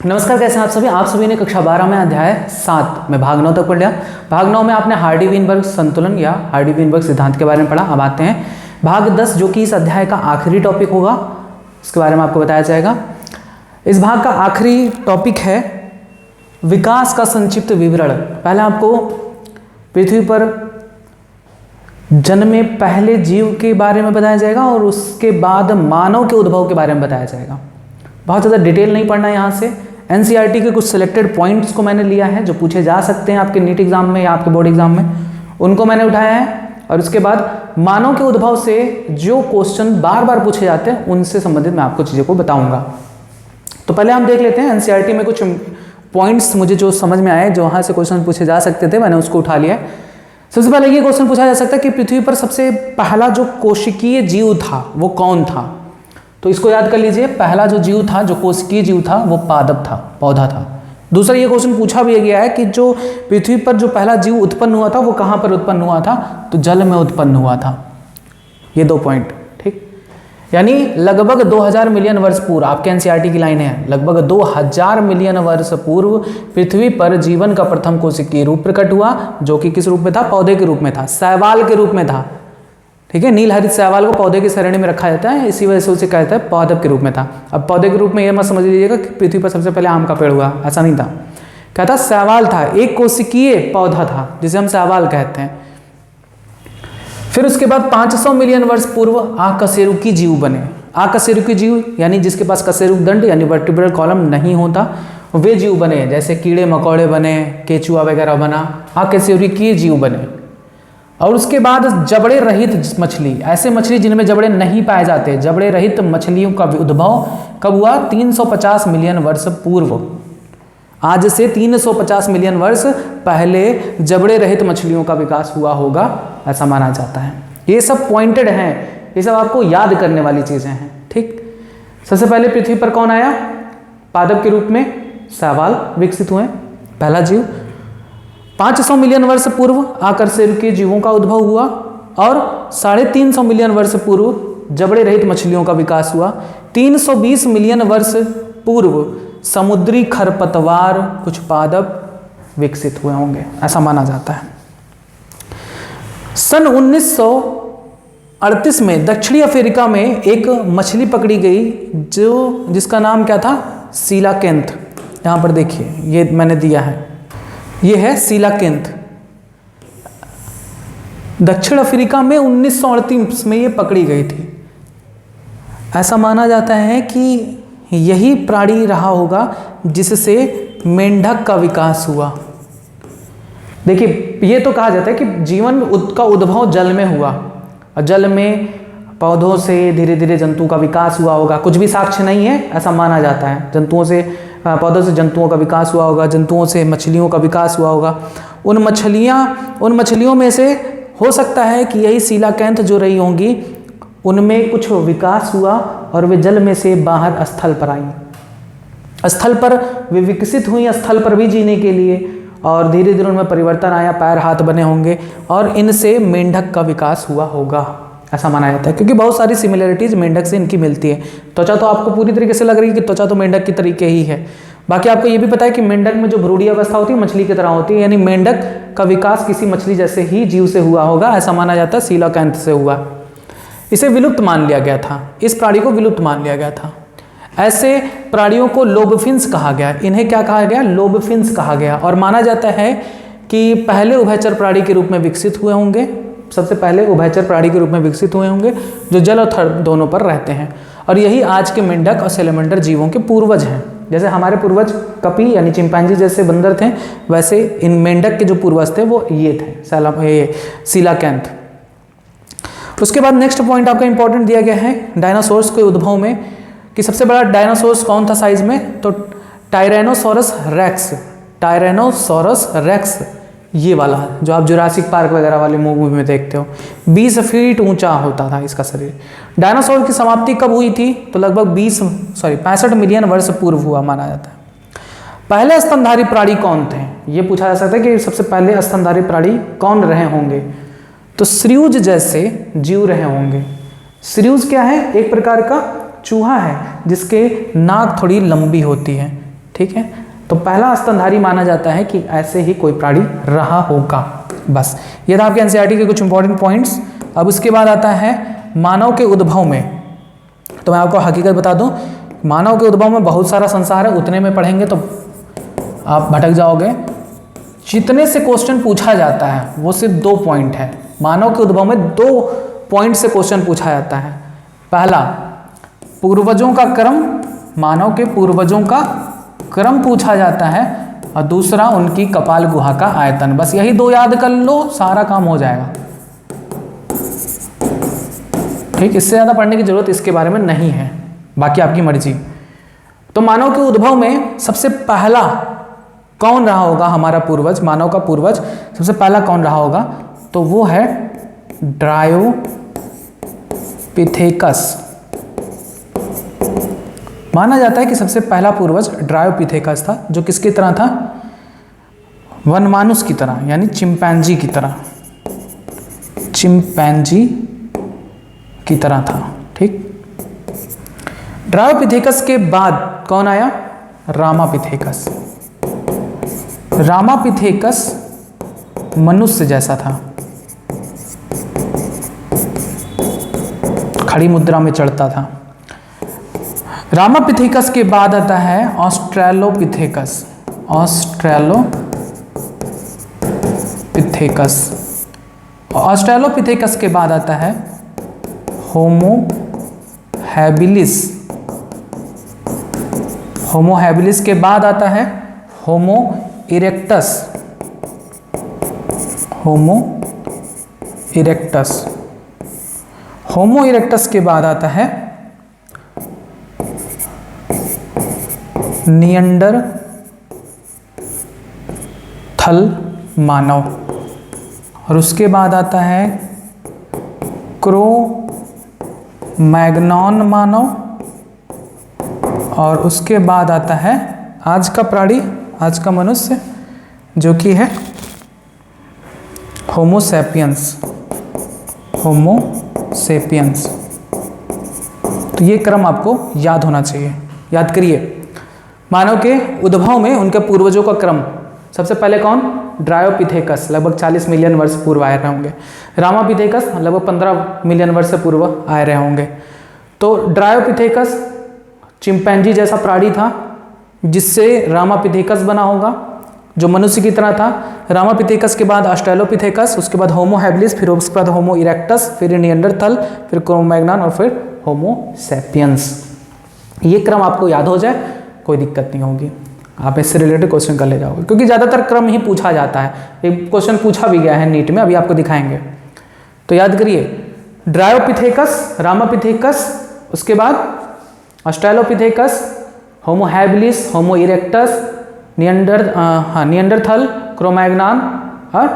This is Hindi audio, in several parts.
नमस्कार, कैसे हैं आप सभी ने कक्षा 12 में अध्याय 7 में भाग 9 तक पढ़ लिया। भाग 9 में आपने हार्डी-वीनबर्ग संतुलन या हार्डी-वीनबर्ग सिद्धांत के बारे में पढ़ा। अब आते हैं भाग 10 जो कि इस अध्याय का आखिरी टॉपिक होगा, उसके बारे में आपको बताया जाएगा। इस भाग का आखिरी टॉपिक है विकास का संक्षिप्त विवरण। पहले आपको पृथ्वी पर जन्मे पहले जीव के बारे में बताया जाएगा और उसके बाद मानव के उद्भव के बारे में बताया जाएगा। बहुत ज़्यादा डिटेल नहीं पढ़ना है यहाँ से। एनसीईआरटी के कुछ सिलेक्टेड पॉइंट्स को मैंने लिया है जो पूछे जा सकते हैं आपके नीट एग्जाम में या आपके बोर्ड एग्जाम में, उनको मैंने उठाया है। और उसके बाद मानव के उद्भव से जो क्वेश्चन बार बार पूछे जाते हैं उनसे संबंधित मैं आपको चीज़ों को बताऊंगा। तो पहले हम देख लेते हैं एनसीईआरटी में कुछ पॉइंट्स मुझे जो समझ में आए, जो वहाँ से क्वेश्चन पूछे जा सकते थे, मैंने उसको उठा लिया है। सबसे पहले ये क्वेश्चन पूछा जा सकता है कि पृथ्वी पर सबसे पहला जो कोशिकीय जीव था वो कौन था। तो इसको याद कर लीजिए, पहला जो जीव था, जो कोशिकीय जीव था, वो पादप था, पौधा था। दूसरा ये क्वेश्चन पूछा भी गया है कि जो पृथ्वी पर जो पहला जीव उत्पन्न हुआ था वो कहाँ पर उत्पन्न हुआ था, तो जल में उत्पन्न हुआ था। ये 2 पॉइंट, ठीक। यानी लगभग 2000 मिलियन वर्ष पूर्व, आपके एनसीईआरटी की लाइन है, लगभग 2000 मिलियन वर्ष पूर्व पृथ्वी पर जीवन का प्रथम कोशिकीय रूप प्रकट हुआ, जो कि किस रूप में था, पौधे के रूप में था, शैवाल के रूप में था। ठीक है, नील हरित शैवाल को पौधे की श्रेणी में रखा जाता है, इसी वजह से उसे कहता है पादप के रूप में था। अब पौधे के रूप में यह मत समझ लीजिएगा कि पृथ्वी पर सबसे पहले आम का पेड़ हुआ, ऐसा नहीं था। कहता शैवाल था, एक कोशिकीय पौधा था जिसे हम शैवाल कहते हैं। फिर उसके बाद 500 मिलियन वर्ष पूर्व अकशेरुकी जीव बने। अकशेरुकी जीव यानी जिसके पास कशेरुक दंड यानी वर्टिब्रल कॉलम नहीं होता, वे जीव बने, जैसे कीड़े मकोड़े बने, केचुआ वगैरह बना, अकशेरुकी जीव बने। और उसके बाद जबड़े रहित मछली, ऐसे मछली जिनमें जबड़े नहीं पाए जाते, जबड़े रहित मछलियों का उद्भव कब हुआ, 350 मिलियन वर्ष पूर्व। आज से 350 मिलियन वर्ष पहले जबड़े रहित मछलियों का विकास हुआ होगा, ऐसा माना जाता है। ये सब पॉइंटेड हैं, ये सब आपको याद करने वाली चीज़ें हैं, ठीक। सबसे पहले पृथ्वी पर कौन आया, पादप के रूप में शैवाल विकसित हुए, पहला जीव। 500 मिलियन वर्ष पूर्व अकशेरुकीय जीवों का उद्भव हुआ और 350 मिलियन वर्ष पूर्व जबड़े रहित मछलियों का विकास हुआ। 320 मिलियन वर्ष पूर्व समुद्री खरपतवार, कुछ पादप विकसित हुए होंगे, ऐसा माना जाता है। सन 1938 में दक्षिणी अफ्रीका में एक मछली पकड़ी गई जिसका नाम क्या था, सीलाकेंथ। यहाँ पर देखिए, ये मैंने दिया है, ये है सीलाकेंथ। दक्षिण अफ्रीका में 1938 में ये पकड़ी गई थी। ऐसा माना जाता है कि यही प्राणी रहा होगा जिससे मेंढक का विकास हुआ। देखिए, ये तो कहा जाता है कि जीवन का उद्भव जल में हुआ और जल में पौधों से धीरे धीरे जंतु का विकास हुआ होगा। कुछ भी साक्ष्य नहीं है, ऐसा माना जाता है। जंतुओं से, पौधों से जंतुओं का विकास हुआ होगा, जंतुओं से मछलियों का विकास हुआ होगा। उन मछलियों में से हो सकता है कि यही सीलाकेंथ जो रही होंगी, उनमें कुछ विकास हुआ और वे जल में से बाहर स्थल पर आई। स्थल पर वे विकसित हुई, स्थल पर भी जीने के लिए, और धीरे धीरे उनमें परिवर्तन आया, पैर हाथ बने होंगे और इनसे मेंढक का विकास हुआ होगा, ऐसा माना जाता है। क्योंकि बहुत सारी सिमिलरिटीज मेंढक से इनकी मिलती है। त्वचा तो आपको पूरी तरीके से लग रही है कि त्वचा तो मेंढक की तरीके ही है। बाकी आपको ये भी पता है कि मेंढक में जो भ्रूणीय अवस्था होती है मछली की तरह होती है, यानी मेंढक का विकास किसी मछली जैसे ही जीव से हुआ होगा, ऐसा माना जाता है। सीलाकेंथ से हुआ। इसे विलुप्त मान लिया गया था, इस प्राणी को विलुप्त मान लिया गया था। ऐसे प्राणियों को लोबफिन्स कहा गया। इन्हें क्या कहा गया, लोबफिन्स कहा गया। और माना जाता है कि पहले उभयचर प्राणी के रूप में विकसित हुए होंगे, सबसे पहले उभयचर प्राणी के रूप में विकसित हुए होंगे जो जल और थल दोनों पर रहते हैं। और यही आज के मेंढक और सैलेमेंडर जीवों के पूर्वज हैं। जैसे हमारे पूर्वज कपी यानी चिंपैंजी जैसे बंदर थे, वैसे इन मेंढक के जो पूर्वज थे वो ये थे, सीलाकेंथ। उसके बाद नेक्स्ट पॉइंट आपका इंपॉर्टेंट दिया गया है डायनासोर्स के उद्भव में, कि सबसे बड़ा डायनासोर्स कौन था साइज में, तो टायरेनोसोरस रेक्स। टायरेनोसोरस रेक्स, ये वाला जो आप जुरासिक पार्क वगैरह वाले मूवी में देखते हो, 20 फीट ऊंचा होता था इसका शरीर। डायनासोर की समाप्ति कब हुई थी, तो लगभग 65 मिलियन वर्ष पूर्व हुआ माना जाता है। पहले स्तनधारी प्राणी कौन थे, ये पूछा जा सकता है कि सबसे पहले स्तनधारी प्राणी कौन रहे होंगे, तो श्रियूज जैसे जीव रहे होंगे। श्रियूज क्या है, एक प्रकार का चूहा है जिसके नाक थोड़ी लंबी होती है, ठीक है, तो पहला स्तनधारी माना जाता है कि ऐसे ही कोई प्राणी रहा होगा। बस ये था आपके एनसीईआरटी के कुछ इंपॉर्टेंट पॉइंट्स। अब उसके बाद आता है मानव के उद्भव में। तो मैं आपको हकीकत बता दूं, मानव के उद्भव में बहुत सारा संसार है, उतने में पढ़ेंगे तो आप भटक जाओगे। जितने से क्वेश्चन पूछा जाता है वो सिर्फ 2 पॉइंट है। मानव के उद्भव में 2 पॉइंट से क्वेश्चन पूछा जाता है। पहला पूर्वजों का क्रम, मानव के पूर्वजों का क्रम पूछा जाता है, और दूसरा उनकी कपाल गुहा का आयतन। बस यही 2 याद कर लो, सारा काम हो जाएगा। ठीक, इससे ज़्यादा पढ़ने की जरूरत इसके बारे में नहीं है, बाकी आपकी मर्जी। तो मानव के उद्भव में सबसे पहला कौन रहा होगा हमारा पूर्वज, मानव का पूर्वज सबसे पहला कौन रहा होगा, तो वो है ड्रायोपिथेकस। माना जाता है कि सबसे पहला पूर्वज ड्रायोपिथेकस था, जो किसकी तरह था, वनमानुष की तरह, यानी चिंपैंजी की तरह, चिंपैंजी की तरह था। ठीक, ड्रायोपिथेकस के बाद कौन आया, रामापिथेकस। रामापिथेकस मनुष्य जैसा था, खड़ी मुद्रा में चढ़ता था। रामापिथेकस के बाद आता है ऑस्ट्रेलोपिथेकस। ऑस्ट्रेलोपिथेकस। ऑस्ट्रेलोपिथेकस के बाद आता है होमो हैबिलिस। होमो हैबिलिस के बाद आता है होमो इरेक्टस। होमो इरेक्टस। होमो इरेक्टस के बाद आता है निएंडरथल मानव, और उसके बाद आता है क्रो-मैग्नॉन मानव, और उसके बाद आता है आज का प्राणी, आज का मनुष्य, जो कि है होमो सैपियंस। होमो सेपियंस। तो ये क्रम आपको याद होना चाहिए, याद करिए। मानव के उद्भव में उनके पूर्वजों का क्रम, सबसे पहले कौन, ड्रायोपिथेकस, लगभग 40 मिलियन वर्ष पूर्व आए रहे होंगे। रामापिथेकस लगभग 15 मिलियन वर्ष पूर्व आए रहे होंगे। तो ड्रायोपिथेकस चिंपैंजी जैसा प्राणी था, जिससे रामापिथेकस बना होगा, जो मनुष्य की तरह था। रामापिथेकस के बाद ऑस्ट्रेलोपिथेकस, उसके बाद होमो हैबिलिस, फिर उसके बाद होमो इरेक्टस, फिर निएंडरथल, फिर क्रो-मैग्नॉन, और फिर होमो सैपियंस। ये क्रम आपको याद हो जाए, कोई दिक्कत नहीं होगी, आप इससे रिलेटेड क्वेश्चन कर ले जाओगे, क्योंकि ज़्यादातर क्रम ही पूछा जाता है। एक क्वेश्चन पूछा भी गया है नीट में, अभी आपको दिखाएंगे। तो याद करिए, ड्रायोपिथेकस, रामापिथेकस, उसके बाद ऑस्ट्रेलोपिथेकस, होमो हैबिलिस, होमो इरेक्टस, निएंडरथल, क्रो-मैग्नॉन और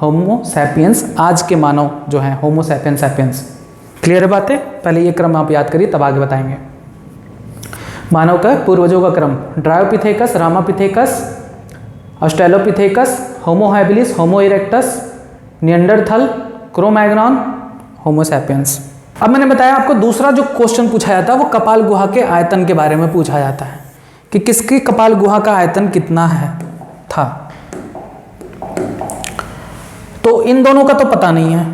होमो सैपियंस, आज के मानव जो है होमो सैपियंस सैपियंस। क्लियर है बातें? पहले ये क्रम आप याद करिए, तब आगे बताएंगे। मानव का पूर्वजों का क्रम, Dryopithecus, Ramapithecus, Australopithecus, Homo habilis, होमो erectus, Neanderthal, crow-Magnon, Homo sapiens. अब मैंने बताया आपको दूसरा जो क्वेश्चन पूछा जाता है वो कपाल गुहा के आयतन के बारे में पूछा जाता है, कि किसकी कपाल गुहा का आयतन कितना है था। तो इन दोनों का तो पता नहीं है,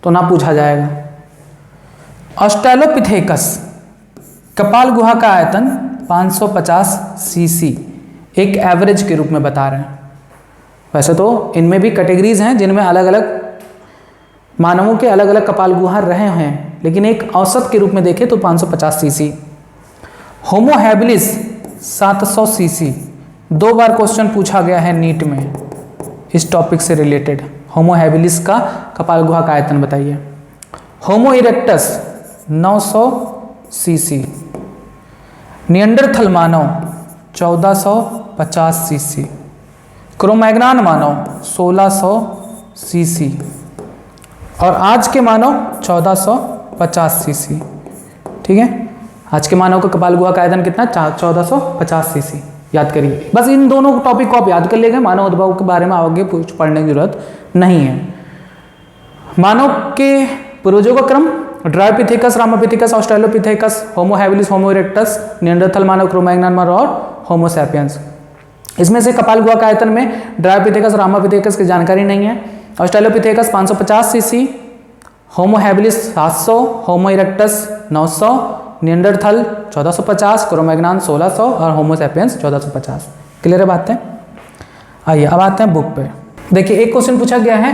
तो ना पूछा जाएगा। ऑस्ट्रेलोपिथेकस कपाल गुहा का आयतन 550 सीसी एक एवरेज के रूप में बता रहे हैं। वैसे तो इनमें भी कैटेगरीज हैं जिनमें अलग अलग मानवों के अलग अलग कपाल गुहा रहे हैं, लेकिन एक औसत के रूप में देखें तो 550 सीसी। होमो हैबिलिस 700 सीसी, 2 बार क्वेश्चन पूछा गया है नीट में इस टॉपिक से रिलेटेड। होमो हैबिलिस का कपाल गुहा का आयतन बताइए। होमो इरेक्टस 900 सीसी। निएंडरथल मानव 1450 सीसी। क्रो-मैग्नॉन मानव 1600 सीसी और आज के मानव 1450 सीसी। ठीक है, आज के मानव का कपाल गुहा का आयतन कितना, 1450 सीसी। याद करिए, बस इन दोनों टॉपिक को आप याद कर लेंगे, मानव उद्भव के बारे में आगे कुछ पढ़ने की जरूरत नहीं है। मानव के पूर्वजों का क्रम Dryopithecus, Ramapithecus, Australopithecus, Homo habilis, होमो इरेक्टस, निएंडरथल मानव, क्रो-मैग्नन मानव और होमो सैपियंस। इसमें से कपाल गुहा का आयतन में ड्रायोपिथेकस, रामापिथेकस की जानकारी नहीं है। ऑस्ट्रेलोपिथेकस 550 सीसी, होमो हैबिलिस 700, होमो इरेक्टस 900, निएंडरथल 1450, क्रो-मैग्नन 1600 और होमो सैपियंस 1450। क्लियर है बात है? आइए अब आते हैं बुक पे। देखिए एक क्वेश्चन पूछा गया है,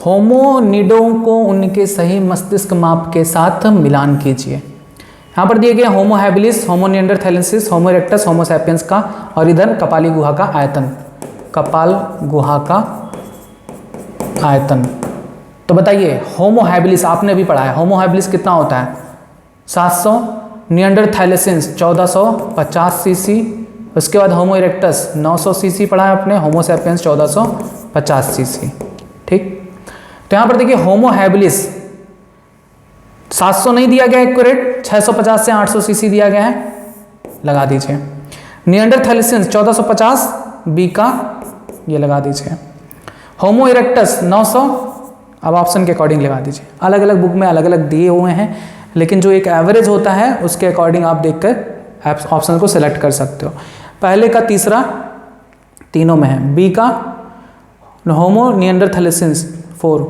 होमोनिडों को उनके सही मस्तिष्क माप के साथ मिलान कीजिए। यहाँ पर दिए गए होमो हैबिलिस, होमो निएंडरथैलेंसिस, होमो इरेक्टस, होमो सैपियंस का और इधर कपाली गुहा का आयतन, कपाल गुहा का आयतन। तो बताइए होमो हैबिलिस आपने भी पढ़ा है, होमो हैबिलिस कितना होता है 700, निएंडरथैलेंसिस 1450 सीसी, उसके बाद होमो इरेक्टस 900 सीसी पढ़ा है आपने, होमो सैपियंस 1450 सीसी। ठीक, तो यहाँ पर देखिए होमो हैबिलिस 700 नहीं दिया गया एक्यूरेट, 650 से 800 सीसी दिया गया है, लगा दीजिए। निएंडरथैलेंसिस 1450 बी का ये लगा दीजिए। होमो इरेक्टस 900, अब ऑप्शन के अकॉर्डिंग लगा दीजिए। अलग अलग बुक में अलग अलग दिए हुए हैं, लेकिन जो एक एवरेज होता है उसके अकॉर्डिंग आप देखकर ऑप्शन को सिलेक्ट कर सकते हो। पहले का तीसरा तीनों में है, बी का होमो निएंडरथैलेंसिस 4,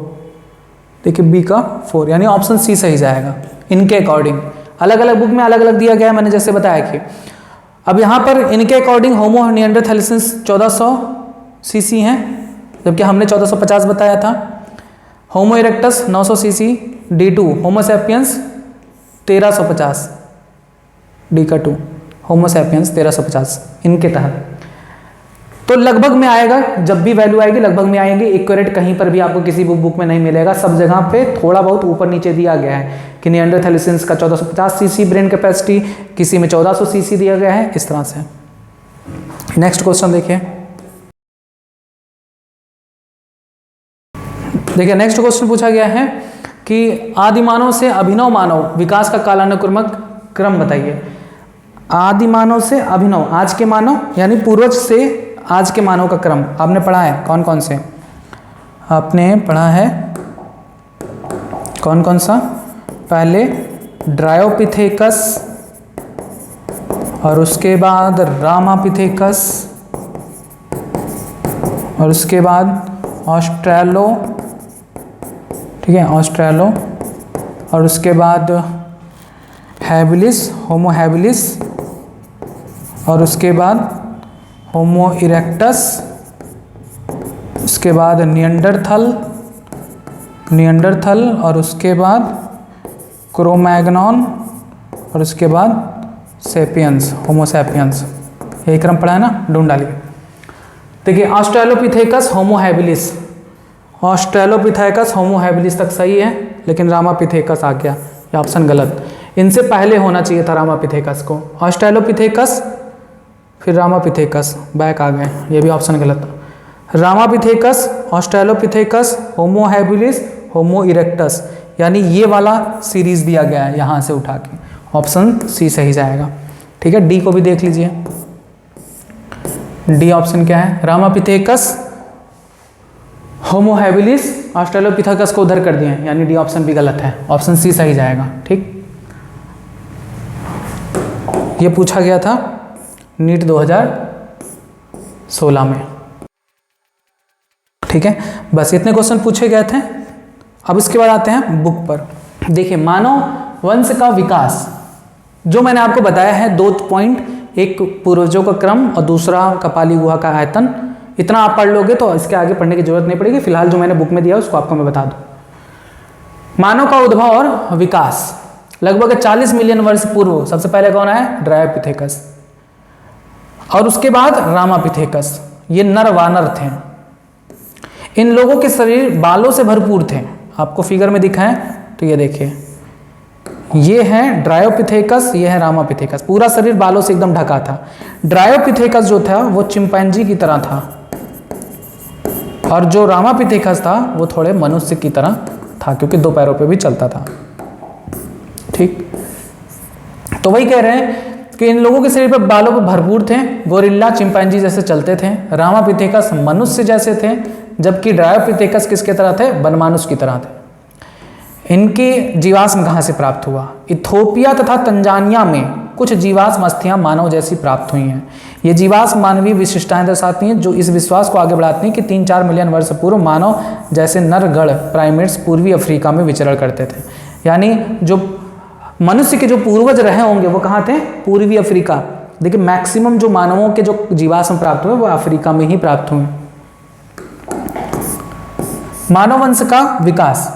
देखिए बी का 4, यानी ऑप्शन सी सही जाएगा इनके अकॉर्डिंग। अलग अलग बुक में अलग अलग दिया गया है, मैंने जैसे बताया कि अब यहाँ पर इनके अकॉर्डिंग होमो निएंडरथैलेंसिस 1400 सीसी हैं, जबकि हमने 1450 बताया था। होमो erectus 900 CC, D2, Homo sapiens 1350, D का 2, होमो सैपियंस 1350 इनके तहत। तो लगभग में आएगा, जब भी वैल्यू आएगी लगभग में आएगी, एक्यूरेट कहीं पर भी आपको किसी बुक में नहीं मिलेगा। सब जगह पे थोड़ा बहुत ऊपर नीचे दिया गया है कि निएंडरथैलेंसिस का 1450 सीसी ब्रेन कैपेसिटी, किसी में 1400 सीसी दिया गया है, इस तरह से। नेक्स्ट क्वेश्चन देखिए। देखिए नेक्स्ट क्वेश्चन पूछा गया है कि आदिमानव से अभिनव मानव विकास का कालानुक्रमिक क्रम बताइए। आदिमानव से अभिनव, आज के मानव यानी पूर्वज से आज के मानव का क्रम आपने पढ़ा है, कौन कौन से आपने पढ़ा है, कौन कौन सा? पहले ड्रायोपिथेकस और उसके बाद रामापिथेकस और उसके बाद ऑस्ट्रेलो, ठीक है ऑस्ट्रेलो, और उसके बाद हैबिलिस, होमो हैबिलिस, और उसके बाद होमो इरेक्टस, उसके बाद निएंडरथल, और उसके बाद क्रो-मैग्नन और उसके बाद सैपियंस, होमो सैपियंस। यही क्रम पढ़ा है ना, ढूंढ डालिए। देखिए Australopithecus, Homo habilis, Australopithecus Homo habilis तक सही है, लेकिन रामापिथेकस आ गया, ये ऑप्शन गलत। इनसे पहले होना चाहिए था रामापिथेकस को, ऑस्ट्रेलोपिथेकस फिर रामापिथेकस, बैक आ गए, ये भी ऑप्शन गलत। रामापिथेकस, ऑस्ट्रेलोपिथेकस, होमो हैबिलिस, होमो इरेक्टस, यानी ये वाला सीरीज दिया गया है यहाँ से उठा के, ऑप्शन सी सही जाएगा। ठीक है, डी को भी देख लीजिए, डी ऑप्शन क्या है, रामापिथेकस, होमो हैबिलिस, ऑस्ट्रेलोपिथेकस को उधर कर दिए, यानी डी ऑप्शन भी गलत है, ऑप्शन सी सही जाएगा। ठीक, ये पूछा गया था नीट 2016 में। ठीक है, बस इतने क्वेश्चन पूछे गए थे। अब इसके बाद आते हैं बुक पर। देखिए मानव वंश का विकास, जो मैंने आपको बताया है 2 पॉइंट, एक पूर्वजों का क्रम और दूसरा कपाली गुहा का आयतन, इतना आप पढ़ लोगे तो इसके आगे पढ़ने की जरूरत नहीं पड़ेगी। फिलहाल जो मैंने बुक में दिया उसको आपको मैं बता दूं। मानव का उद्भव और विकास लगभग 40 मिलियन वर्ष पूर्व सबसे पहले कौन है, ड्रायोपिथेकस, और उसके बाद रामापिथेकस। ये नर वानर थे, इन लोगों के शरीर बालों से भरपूर थे, आपको फिगर में दिखा है तो ये देखिए, ये है ड्रायोपिथेकस, ये है रामापिथेकस, पूरा शरीर बालों से एकदम ढका था। ड्रायोपिथेकस जो था वो चिंपैंजी की तरह था, और जो रामापिथेकस था वो थोड़े मनुष्य की तरह था, क्योंकि 2 पैरों पे भी चलता था। ठीक, तो वही कह रहे हैं कि इन लोगों के शरीर पर बालों पर भरपूर थे, गोरिल्ला चिंपैंजी जैसे चलते थे। रामापिथेकस मनुष्य जैसे थे, जबकि ड्रायोपिथेकस किसके तरह थे, वनमानुष की तरह थे। इनके जीवाश्म कहाँ से प्राप्त हुआ? इथोपिया तथा तंजानिया में कुछ जीवाश्म अस्थियां मानव जैसी प्राप्त हुई हैं। ये जीवाश्म मानवीय विशिष्टताएं दर्शाती हैं जो इस विश्वास को आगे बढ़ाती हैं कि 3-4 मिलियन वर्ष पूर्व मानव जैसे नरगढ़ प्राइमेट्स पूर्वी अफ्रीका में विचरण करते थे। यानी जो मनुष्य के जो पूर्वज रहे होंगे वो कहाँ थे? पूर्वी अफ्रीका। देखिए मैक्सिमम जो मानवों के जो जीवाश्म प्राप्त हुए वो अफ्रीका में ही प्राप्त हुए। मानव वंश का विकास।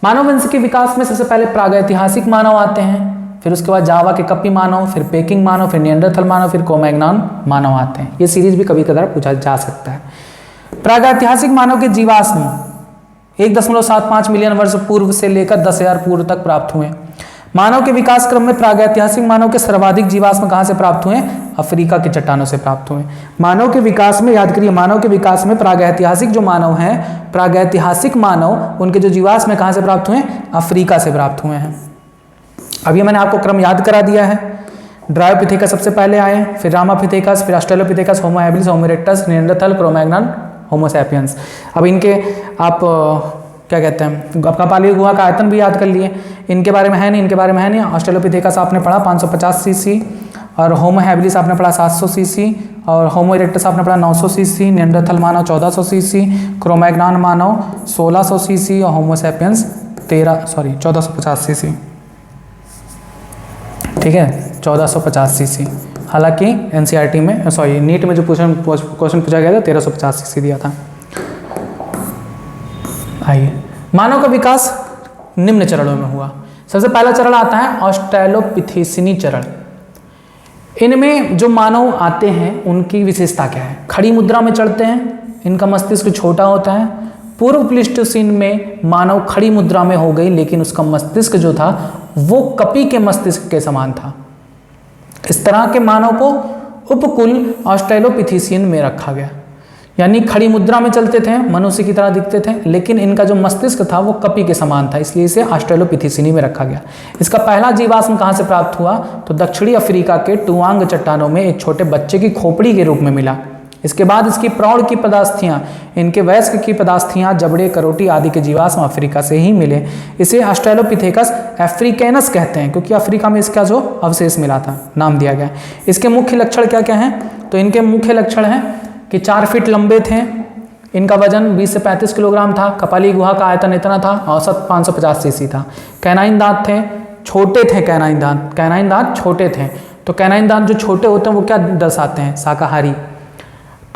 मानव वंश के विकास में सबसे पहले प्रागैतिहासिक मानव आते हैं, फिर उसके बाद जावा के कपी मानव, फिर पेकिंग मानव, फिर निएंडरथल मानव, फिर क्रो-मैग्नॉन मानव आते हैं। ये सीरीज भी कभी कभार पूछा जा सकता है। प्रागैतिहासिक मानव के जीवाश्म 1.75 मिलियन वर्ष पूर्व से लेकर 10,000 पूर्व तक प्राप्त हुए। मानव के विकास क्रम में प्रागैतिहासिक मानव के सर्वाधिक जीवाश्म कहाँ से प्राप्त हुए? अफ्रीका की चट्टानों से प्राप्त हुए। मानव के विकास में, याद करिए, मानव के विकास में प्रागैतिहासिक जो मानव हैं, प्रागैतिहासिक मानव, उनके जो जीवाश्म कहाँ से प्राप्त हुए? अफ्रीका से प्राप्त हुए हैं। अभी मैंने आपको क्रम याद करा दिया है। ड्रायोपिथेकस सबसे पहले आए, फिर रामापिथेकस, फिर ऑस्ट्रेलोपिथेकस, होमो हैबिलिस, होमो erectus, Neanderthal, crow-Magnon, Homo sapiens. अब इनके आप क्या कहते हैं, आपका कपाली गुहा का आयतन भी याद कर लिए। इनके बारे में है नहीं, इनके बारे में है नहीं। ऑस्ट्रेलोपिथेकस आपने पढ़ा 550 सीसी, और होमो हैबिलिस आपने पढ़ा 700 सीसी, और होमो इरेक्टस आपने पढ़ा 900 सीसी, निएंडरथल मानव 1400 सीसी, क्रो-मैग्नॉन मानव 1600 सीसी, और होमो सैपियंस 1450 सीसी। ठीक है, 1450 सीसी। हालांकि एनसीईआरटी में, सॉरी नीट में जो क्वेश्चन पूछा गया था 1350 सीसी दिया था। आइए, मानव का विकास निम्न चरणों में हुआ। सबसे पहला चरण आता है ऑस्ट्रेलोपिथेसीनी चरण। इनमें जो मानव आते हैं उनकी विशेषता क्या है? खड़ी मुद्रा में चलते हैं, इनका मस्तिष्क छोटा होता है। पूर्व प्लीस्टोसीन में मानव खड़ी मुद्रा में हो गई, लेकिन उसका मस्तिष्क जो था वो कपी के मस्तिष्क के समान था। इस तरह के मानव को उपकुल ऑस्ट्रेलोपिथेसीन में रखा गया। यानी खड़ी मुद्रा में चलते थे, मनुष्य की तरह दिखते थे, लेकिन इनका जो मस्तिष्क था वो कपी के समान था, इसलिए इसे ऑस्ट्रेलोपिथेसीनी में रखा गया। इसका पहला जीवाश्म कहाँ से प्राप्त हुआ? तो दक्षिणी अफ्रीका के टुआंग चट्टानों में एक छोटे बच्चे की खोपड़ी के रूप में मिला। इसके बाद इसकी प्रौढ़ की पदास्थियाँ, इनके वयस्क की पदास्थियाँ, जबड़े, करोटी आदि के जीवाश्म अफ्रीका से ही मिले। इसे ऑस्ट्रेलोपिथेकस अफ्रीकैनस कहते हैं, क्योंकि अफ्रीका में इसका जो अवशेष मिला था, नाम दिया गया। इसके मुख्य लक्षण क्या क्या हैं? तो इनके मुख्य लक्षण हैं कि 4 फीट लंबे थे, इनका वजन 20 से 35 किलोग्राम था, कपाली गुहा का आयतन इतना था, औसत 550 सीसी था। कैनाइन दांत थे, छोटे थे कैनाइन दांत छोटे थे। तो कैनाइन दांत जो छोटे होते हैं वो क्या दर्शाते हैं? शाकाहारी।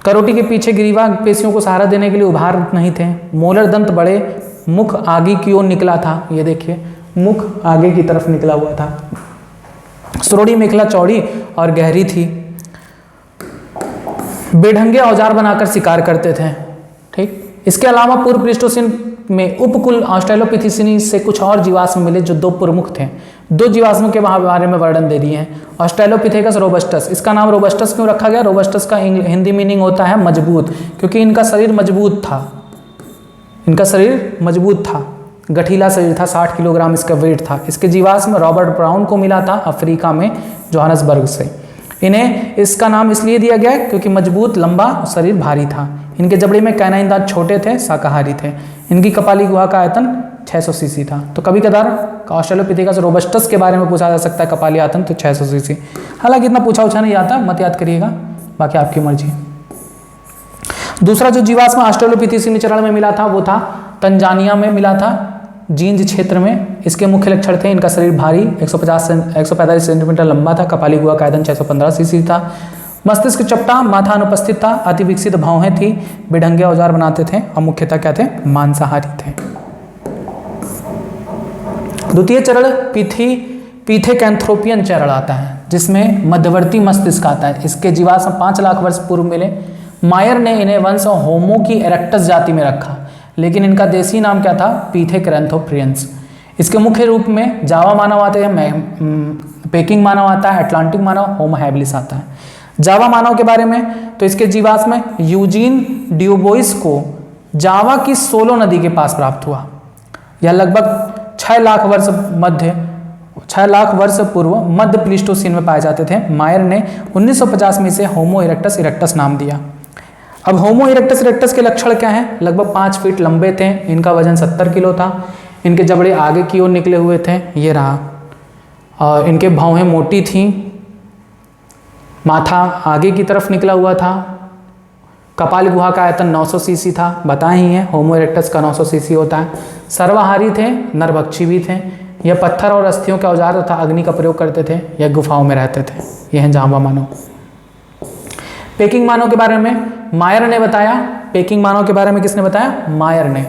करोटी के पीछे ग्रीवा पेशियों को सहारा देने के लिए उभार नहीं थे। मोलर दंत बड़े, मुख आगे की ओर निकला था, ये देखिए मुख आगे की तरफ निकला हुआ था। सुरोड़ी मेखला चौड़ी और गहरी थी। बेढंगे औजार बनाकर शिकार करते थे। ठीक, इसके अलावा पूर्व प्लीस्टोसीन में उपकुल ऑस्ट्रेलोपिथेसीनी से कुछ और जीवाश्म मिले जो 2 प्रमुख थे। 2 जीवाश्मों के बारे में वर्णन दे दिए हैं। ऑस्ट्रेलोपिथेकस रोबस्टस, इसका नाम रोबस्टस क्यों रखा गया? रोबस्टस का हिंदी मीनिंग होता है मजबूत, क्योंकि इनका शरीर मजबूत था। इनका शरीर मजबूत था, गठीला शरीर था, 60 किलोग्राम इसका वेट था। इसके जीवाश्म रॉबर्ट ब्राउन को मिला था अफ्रीका में, जोहान्सबर्ग से। इन्हें इसका नाम इसलिए दिया गया क्योंकि मजबूत, लंबा, शरीर भारी था। इनके जबड़े में कैनाइन दांत छोटे थे, शाकाहारी थे। इनकी कपाली गुहा का आयतन 600 सीसी था। तो कभी कदार ऑस्ट्रेलोपिथेकस रोबस्टस के बारे में पूछा जा सकता है, कपाली आयतन तो 600 सीसी। हालांकि इतना पूछा नहीं आता, मत याद करिएगा, बाकी आपकी मर्जी। दूसरा जो जीवाश्म ऑस्ट्रेलोपिथेसीनी चरण में मिला था वो था तंजानिया में मिला था, जींद क्षेत्र में। इसके मुख्य लक्षण थे, इनका शरीर भारी, 145 सेंटीमीटर लंबा था, कपाली गुहा का आयतन 615 सीसी था, मस्तिष्क चपटा, माथा अनुपस्थित था, अति विकसित भौहें थी, बेढंगे औजार बनाते थे, और मुख्यतः क्या थे? मांसाहारी थे। द्वितीय चरण पीथेकैंथ्रोपियन चरण आता है, जिसमें मध्यवर्ती मस्तिष्क आता है। इसके जीवाश्म 5 लाख वर्ष पूर्व मिले। मायर ने इन्हें वंश होमो की इरेक्टस जाति में रखा, लेकिन इनका देसी नाम क्या था? पीथेकैंथ्रोपियंस। इसके मुख्य रूप में जावा मानव आते हैं, पेकिंग मानव आता है, अटलांटिक मानव, होमो हैबिलिस आता है। जावा मानव के बारे में तो इसके जीवाश्म यूजीन ड्यूबोइस को जावा की सोलो नदी के पास प्राप्त हुआ। यह लगभग 6 लाख वर्ष पूर्व मध्य प्लीस्टोसीन में पाए जाते थे। मायर ने 1950 में इसे होमो इरेक्टस नाम दिया। अब होमो इरेक्टस के लक्षण क्या हैं? लगभग 5 फीट लंबे थे, इनका वजन 70 किलो था। इनके जबड़े आगे की ओर निकले हुए थे, ये रहा, और इनके भौहें मोटी थीं, माथा आगे की तरफ निकला हुआ था। कपाल गुहा का आयतन 900 सीसी था, बताए ही है, होमो इरेक्टस का 900 सीसी होता है। सर्वाहारी थे, नरभक्षी भी थे। यह पत्थर और अस्थियों के औजार तथा अग्नि का प्रयोग करते थे, यह गुफाओं में रहते थे। यह हैं जांबा मानव। पेकिंग मानव के बारे में मायर ने बताया। पेकिंग मानव के बारे में किसने बताया? मायर ने।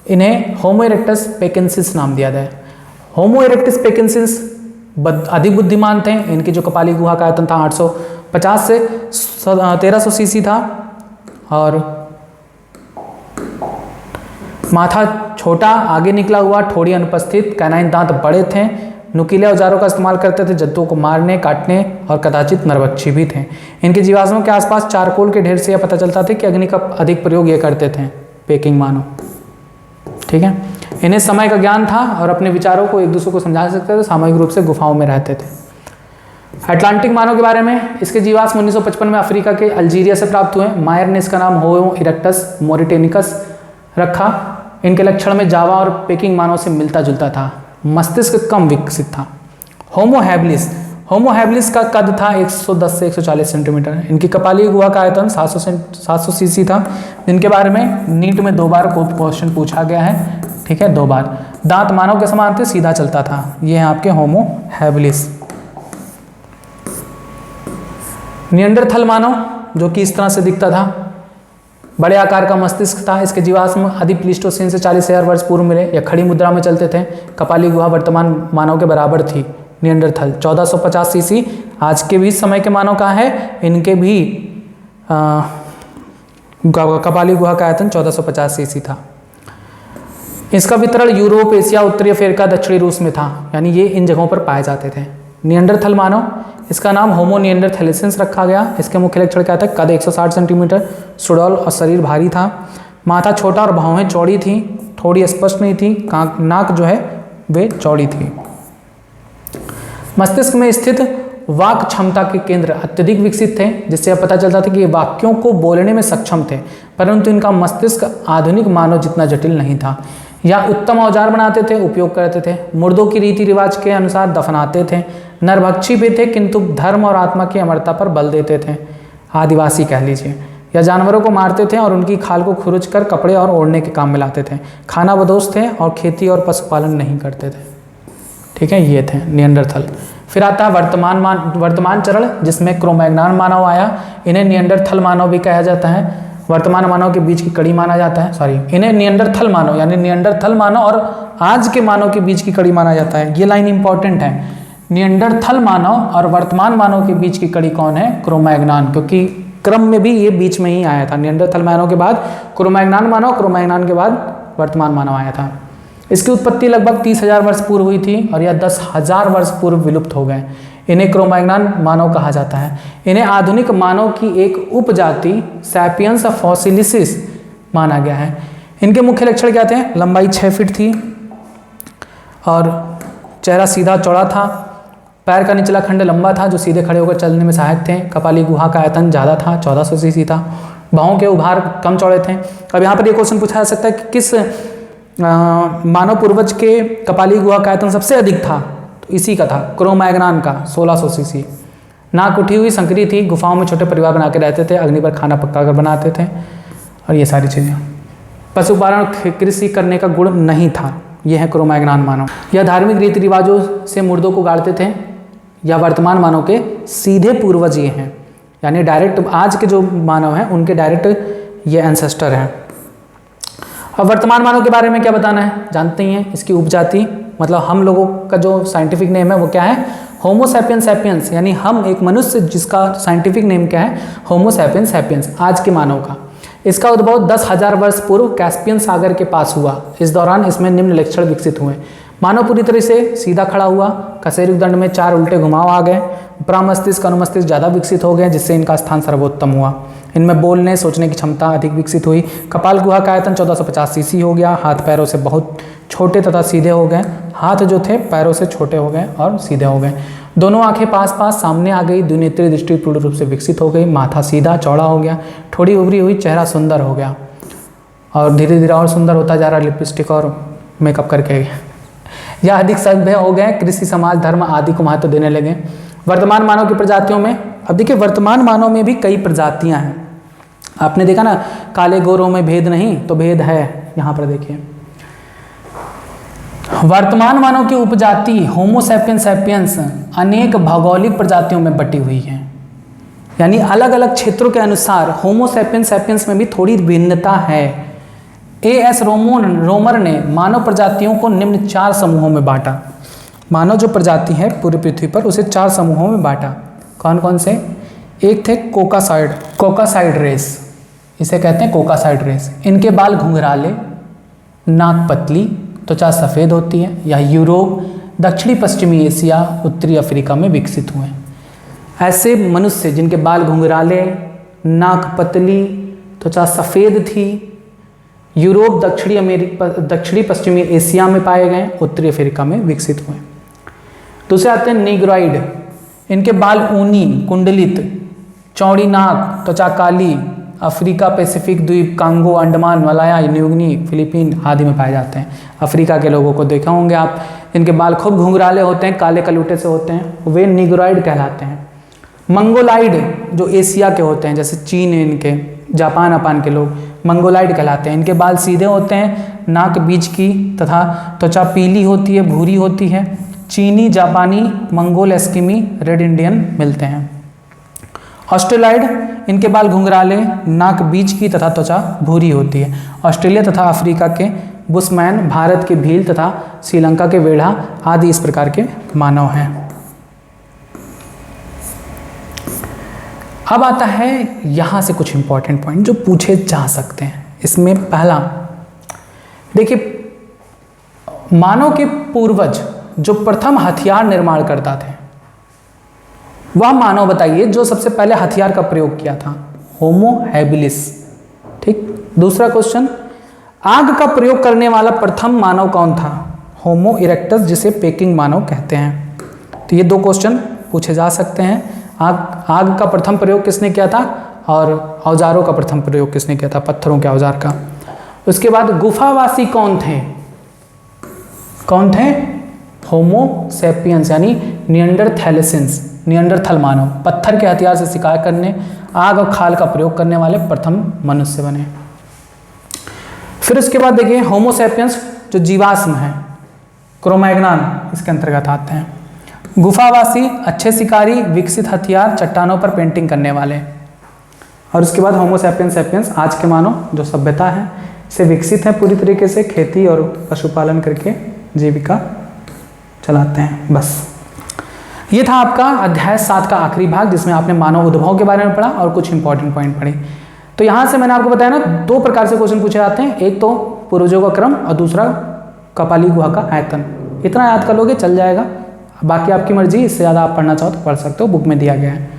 इन्हें होमो इरेक्टस पेकिंसिस नाम दिया गया। होमो इरेक्टस पेकिंसिस अधिक बुद्धिमान थे। इनकी जो कपाली गुहा का आयतन था 850 से 1300 सीसी था, और माथा छोटा, आगे निकला हुआ, ठोड़ी अनुपस्थित, कैनाइन दांत बड़े थे, नुकीले औजारों का इस्तेमाल करते थे, जंतुओं को मारने, काटने, और कदाचित नरभक्षी भी थे। इनके जीवाश्मों के आसपास चारकोल के ढेर से यह पता चलता था कि अग्नि का अधिक प्रयोग ये करते थे, पेकिंग मानव। ठीक है, इन्हें समय का ज्ञान था और अपने विचारों को एक दूसरे को समझा सकते थे, सामूहिक रूप से गुफाओं में रहते थे। अटलांटिक मानव के बारे में, इसके जीवाश्म 1955 में अफ्रीका के अल्जीरिया से प्राप्त हुए। मायर ने इसका नाम होमो इरेक्टस मोरिटेनिकस रखा। इनके लक्षण में जावा और पेकिंग मानव से मिलता जुलता था। मस्तिष्क कम विकसित था। होमो हैबिलिस का कद था 110 से 140 सेंटीमीटर। इनकी कपाली गुहा का आयतन 700 सीसी था, जिनके बारे में नीट में 2 बार क्वेश्चन पूछा गया है। ठीक है, 2 बार। दांत मानव के समान थे, सीधा चलता था। ये हैं आपके होमो हैबिलिस। निएंडरथल मानव, जो कि इस तरह से दिखता था, बड़े आकार का मस्तिष्क था। इसके जीवाश्म आदि प्लीस्टोसीन से 40,000 वर्ष पूर्व मिले। यह खड़ी मुद्रा में चलते थे। कपाली गुहा वर्तमान मानव के बराबर थी। निएंडरथल 1450 सीसी आज के भी समय के मानव का है। इनके भी कपाली गुहा का आयतन 1450 सीसी था। इसका वितरण यूरोप, एशिया, उत्तरी अफ्रीका, दक्षिणी रूस में था, यानी ये इन जगहों पर पाए जाते थे। निएंडरथल मानव, इसका नाम होमो निएंडरथैलेंसिस रखा गया। इसके मुख्य लक्षण क्या था? कद 160 सेंटीमीटर, सुडौल और शरीर भारी था। माथा छोटा और भौहें चौड़ी थी। थोड़ी स्पष्ट नहीं थी। नाक जो है वे चौड़ी थी। मस्तिष्क में स्थित वाक क्षमता के केंद्र अत्यधिक विकसित थे, जिससे यह पता चलता था कि ये वाक्यों को बोलने में सक्षम थे, परंतु इनका मस्तिष्क आधुनिक मानव जितना जटिल नहीं था। या उत्तम औजार बनाते थे, उपयोग करते थे। मुर्दों की रीति रिवाज के अनुसार दफनाते थे। नरभक्षी भी थे, किंतु धर्म और आत्मा की अमरता पर बल देते थे। आदिवासी कह लीजिए। या जानवरों को मारते थे और उनकी खाल को खुरच कर कपड़े और ओढ़ने के काम में लाते थे। खाना बदोश थे और खेती और पशुपालन नहीं करते थे। ठीक है, ये थे निएंडरथल। फिर आता है वर्तमान चरण, जिसमें क्रोमैग्नान मानव आया। इन्हें निएंडरथल मानव भी कहा जाता है। वर्तमान मानव के बीच की कड़ी माना जाता है। इन्हें निएंडरथल मानव, यानी निएंडरथल मानव और आज के मानव के बीच की कड़ी माना जाता है। ये लाइन इंपॉर्टेंट है। निएंडरथल मानव और वर्तमान मानव के बीच की कड़ी कौन है? क्रोमैग्नान, क्योंकि क्रम में भी ये बीच में ही आया था। निएंडरथल मानव के बाद क्रोमैग्नान मानव, क्रोमैग्नान के बाद वर्तमान मानव आया था। इसकी उत्पत्ति लगभग 30,000 वर्ष पूर्व हुई थी और यह 10,000 वर्ष पूर्व विलुप्त हो गए। इन्हें क्रोमैग्नान मानव कहा जाता है। इन्हें आधुनिक मानव की एक उपजाति सैपियंस फॉसिलिसिस माना गया है। इनके मुख्य लक्षण क्या थे? लंबाई 6 फीट थी और चेहरा सीधा चौड़ा था। पैर का निचला खंड लंबा था, जो सीधे खड़े होकर चलने में सहायक थे। कपाली गुहा का आयतन ज़्यादा था, 1400 सीसी था। बाहों के उभार कम चौड़े थे। अब यहाँ पर ये क्वेश्चन पूछा जा सकता है कि किस मानव पूर्वज के कपाली गुहा का आयतन सबसे अधिक था? तो इसी का था, क्रोमैग्नान का, 1600 सीसी। नाक उठी हुई, संकरी थी। गुफाओं में छोटे परिवार बना के रहते थे। अग्नि पर खाना पक्का कर बनाते थे और ये सारी चीज़ें। पशुपालन, कृषि करने का गुण नहीं था। यह है क्रोमैग्नान मानव। यह धार्मिक रीति रिवाजों से मुर्दों को गाड़ते थे। या वर्तमान मानव के सीधे पूर्वज ये हैं, यानी डायरेक्ट आज के जो मानव हैं उनके डायरेक्ट ये एंसेस्टर हैं। अब वर्तमान मानव के बारे में क्या बताना है? जानते ही हैं, इसकी उपजाति, मतलब हम लोगों का जो साइंटिफिक नेम है वो क्या है? होमो सैपियंस सैपियंस, यानी हम एक मनुष्य जिसका साइंटिफिक नेम क्या है? होमो सैपियंस सैपियंस, आज के मानव का। इसका उद्भव 10,000 वर्ष पूर्व कैस्पियन सागर के पास हुआ। इस दौरान इसमें निम्न लक्षण विकसित हुए। मानव पूरी तरह से सीधा खड़ा हुआ। कशेरुक दंड में 4 उल्टे घुमाव आ गए। प्रमस्तिष्क अनुमस्तिष्क ज़्यादा विकसित हो गए, जिससे इनका स्थान सर्वोत्तम हुआ। इनमें बोलने सोचने की क्षमता अधिक विकसित हुई। कपाल गुहा का आयतन 1450 सीसी हो गया। हाथ पैरों से बहुत छोटे तथा सीधे हो गए। हाथ जो थे पैरों से छोटे हो गए और सीधे हो गए। दोनों आंखें पास पास सामने आ गई। द्विनेत्रीय दृष्टि पूर्ण रूप से विकसित हो गई। माथा सीधा चौड़ा हो गया। ठोड़ी उभरी हुई, चेहरा सुंदर हो गया और धीरे धीरे और सुंदर होता जा रहा। लिपस्टिक और मेकअप करके या अधिक सभ्य हो गए, कृषि समाज धर्म आदि को महत्व देने लगे। वर्तमान मानव की प्रजातियों में, अब देखिए वर्तमान मानव में भी कई प्रजातियां हैं। आपने देखा ना काले गोरों में भेद नहीं, तो भेद है। यहाँ पर देखिए वर्तमान मानव की उपजाति होमो सैपियंस सैपियंस अनेक भौगोलिक प्रजातियों में बटी हुई है, यानी अलग अलग क्षेत्रों के अनुसार होमो सैपियंस सैपियंस में भी थोड़ी भिन्नता है। एएस रोमर ने मानव प्रजातियों को निम्न 4 समूहों में बांटा। मानव जो प्रजाति है पूरी पृथ्वी पर उसे 4 समूहों में बांटा। कौन कौन से? एक थे कोकासाइड रेस, इसे कहते हैं कोकासाइड रेस। इनके बाल घुंघराले, नाक पतली, त्वचा सफ़ेद होती है। यह यूरोप, दक्षिणी पश्चिमी एशिया, उत्तरी अफ्रीका में विकसित हुए। ऐसे मनुष्य जिनके बाल घुंघराले, नाक पतली, त्वचा सफ़ेद थी, यूरोप, दक्षिणी पश्चिमी एशिया में पाए गए, उत्तरी अफ्रीका में विकसित हुए। दूसरे आते हैं नीग्रॉइड। इनके बाल ऊनी, कुंडलित, चौड़ी नाक, त्वचा काली, अफ्रीका, पैसिफिक द्वीप, Congo, Andaman, Malaya, New Guinea, Philippine आदि में पाए जाते हैं। अफ्रीका के लोगों को देखा होंगे आप, इनके बाल खूब घुंघराले होते हैं, काले कलूटे से होते हैं, वे नीग्रॉइड कहलाते हैं। मंगोलाइड जो एशिया के होते हैं, जैसे चीन, इनके जापान अपान के लोग मंगोलाइड कहलाते हैं। इनके बाल सीधे होते हैं, नाक बीच की तथा त्वचा पीली होती है, भूरी होती है। चीनी, जापानी, मंगोल, एस्किमी, रेड इंडियन मिलते हैं। ऑस्ट्रेलाइड, इनके बाल घुंघराले, नाक बीच की तथा त्वचा भूरी होती है। ऑस्ट्रेलिया तथा अफ्रीका के बुशमैन, भारत के भील तथा श्रीलंका के वेढ़ा आदि इस प्रकार के मानव हैं। अब आता है यहाँ से कुछ इंपॉर्टेंट पॉइंट जो पूछे जा सकते हैं। इसमें पहला देखिए, मानव के पूर्वज जो प्रथम हथियार निर्माण करता थे वह मानव बताइए जो सबसे पहले हथियार का प्रयोग किया था? Homo habilis. ठीक। दूसरा क्वेश्चन, आग का प्रयोग करने वाला प्रथम मानव कौन था? होमो इरेक्टस, जिसे पेकिंग मानव कहते हैं। तो ये 2 क्वेश्चन पूछे जा सकते हैं। आग का प्रथम प्रयोग किसने किया था और औजारों का प्रथम प्रयोग किसने किया था, पत्थरों के औजार का। उसके बाद गुफावासी कौन थे? होमो सैपियंस यानी निएंडरथैलेसिन्स, निएंडरथल मानव, पत्थर के हथियार से शिकार करने, आग और खाल का प्रयोग करने वाले प्रथम मनुष्य बने। फिर उसके बाद देखिए होमो सैपियंस जो जीवाश्म है, क्रोमैग्नॉन इसके अंतर्गत आते हैं। गुफावासी, अच्छे शिकारी, विकसित हथियार, चट्टानों पर पेंटिंग करने वाले। और उसके बाद होमो सैपियंस सैपियंस आज के मानव जो सभ्यता है से विकसित है, पूरी तरीके से खेती और पशुपालन करके जीविका चलाते हैं। बस ये था आपका अध्याय 7 का आखिरी भाग, जिसमें आपने मानव उद्भव के बारे में पढ़ा और कुछ इंपॉर्टेंट पॉइंट पढ़े। तो यहाँ से मैंने आपको बताया ना 2 प्रकार से क्वेश्चन पूछे जाते हैं, एक तो पूर्वजों का क्रम और दूसरा कपाली गुहा का आयतन। इतना याद कर लोगे चल जाएगा, बाकी आपकी मर्जी, इससे ज़्यादा आप पढ़ना चाहो तो पढ़ सकते हो, बुक में दिया गया है।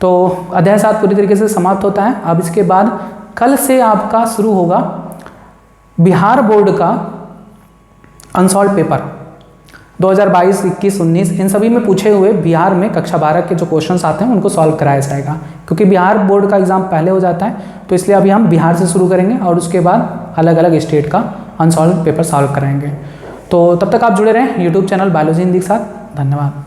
तो अध्याय 7 पूरी तरीके से समाप्त होता है। अब इसके बाद कल से आपका शुरू होगा बिहार बोर्ड का अनसॉल्व पेपर 2022, 21, 19 इन सभी में पूछे हुए बिहार में कक्षा 12 के जो क्वेश्चंस आते हैं उनको सॉल्व कराया जाएगा। क्योंकि बिहार बोर्ड का एग्ज़ाम पहले हो जाता है, तो इसलिए अभी हम बिहार से शुरू करेंगे और उसके बाद अलग अलग स्टेट का अनसॉल्व पेपर सॉल्व कराएंगे। तो तब तक आप जुड़े रहें यूट्यूब चैनल बायोलॉजी हिंदी के साथ। धन्यवाद।